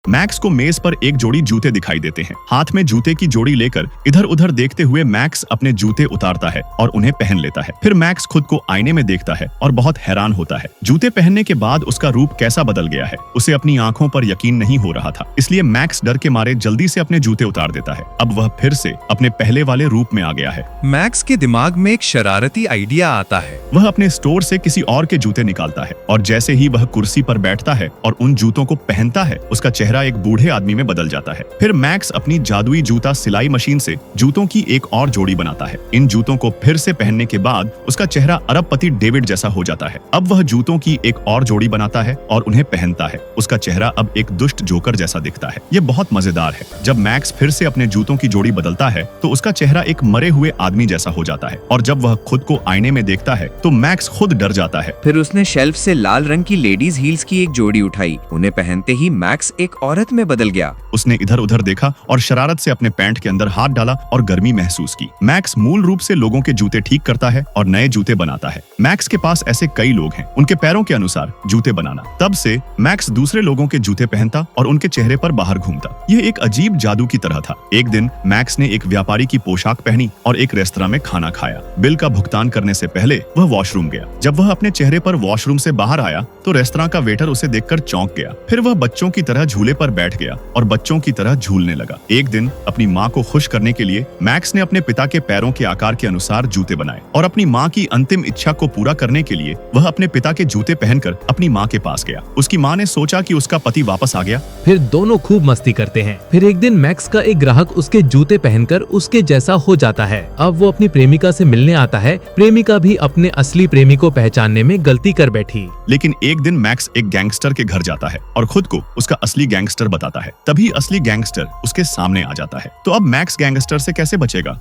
Max को मेज पर एक जोड़ी जूते दिखाई देते हैं। हाथ में जूते की जोड़ी लेकर इधर उधर देखते हुए मैक्स अपने जूते उतारता है और उन्हें पहन लेता है। फिर मैक्स खुद को आईने में देखता है और बहुत हैरान होता है। जूते पहनने के बाद उसका रूप कैसा बदल गया है, उसे अपनी आंखों पर यकीन नहीं हो रहा था। इसलिए मैक्स डर के मारे जल्दी से अपने जूते उतार देता है। अब वह फिर से अपने पहले वाले रूप में आ गया है। मैक्स के दिमाग में एक शरारती आइडिया आता है। वह अपने स्टोर से किसी और के जूते निकालता है और जैसे ही वह कुर्सी पर बैठता है और उन जूतों को पहनता है, उसका चेहरा एक बूढ़े आदमी में बदल जाता है। फिर मैक्स अपनी जादुई जूता सिलाई मशीन से जूतों की एक और जोड़ी बनाता है। इन जूतों को फिर से पहनने के बाद उसका चेहरा अरबपति डेविड जैसा हो जाता है। अब वह जूतों की एक और जोड़ी बनाता है और उन्हें पहनता है। उसका चेहरा अब एक दुष्ट जोकर जैसा दिखता है। ये बहुत मजेदार है। जब मैक्स फिर से अपने जूतों की जोड़ी बदलता है तो उसका चेहरा एक मरे हुए आदमी जैसा हो जाता है और जब वह खुद को आईने में देखता है तो मैक्स खुद डर जाता है। फिर उसने शेल्फ से लाल रंग की लेडीज हील्स की एक जोड़ी उठाई। उन्हें पहनते ही मैक्स एक औरत में बदल गया। उसने इधर उधर देखा और शरारत से अपने पैंट के अंदर हाथ डाला और गर्मी महसूस की। मैक्स मूल रूप से लोगों के जूते ठीक करता है और नए जूते बनाता है। मैक्स के पास ऐसे कई लोग हैं, उनके पैरों के अनुसार जूते बनाना। तब से मैक्स दूसरे लोगों के जूते पहनता और उनके चेहरे पर बाहर घूमता। यह एक अजीब जादू की तरह था। एक दिन मैक्स ने एक व्यापारी की पोशाक पहनी और एक रेस्तरां में खाना खाया। बिल का भुगतान करने से पहले वह वॉशरूम गया। जब वह अपने चेहरे पर वॉशरूम से बाहर आया तो रेस्तरां का वेटर उसे देखकर चौंक गया। फिर वह बच्चों की तरह झूले पर बैठ गया और बच्चों की तरह झूलने लगा। एक दिन अपनी माँ को खुश करने के लिए मैक्स ने अपने पिता के पैरों के आकार के अनुसार जूते बनाए और अपनी माँ की अंतिम इच्छा को पूरा करने के लिए वह अपने पिता के जूते पहनकर अपनी माँ के पास गया। उसकी माँ ने सोचा कि उसका पति वापस आ गया। फिर दोनों खूब मस्ती करते हैं। फिर एक दिन मैक्स का एक ग्राहक उसके जूते पहनकर उसके जैसा हो जाता है। अब वो अपनी प्रेमिका से मिलने आता है। प्रेमिका भी अपने असली प्रेमी को पहचानने में गलती कर बैठी। लेकिन एक दिन मैक्स एक गैंगस्टर के घर जाता है और खुद को उसका असली गैंगस्टर बताता है। तभी असली गैंगस्टर उसके सामने आ जाता है। तो अब मैक्स गैंगस्टर से कैसे बचेगा?